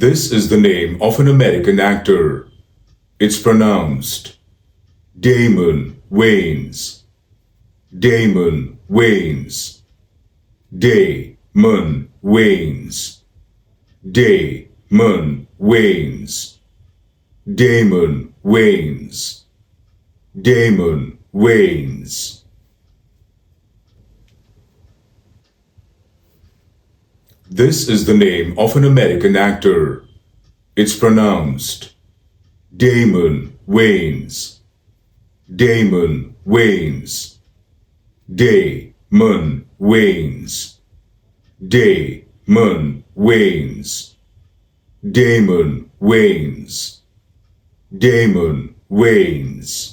This is the name of an American actor. It's pronounced Damon Wayans. Damon Wayans. Damon Wayans. Damon Wayans. Damon Wayans. Damon Wayans. This is the name of an American actor. It's pronounced Damon Wayans. Damon Wayans. Damon Wayans. Damon Wayans. Damon Wayans. Damon Wayans.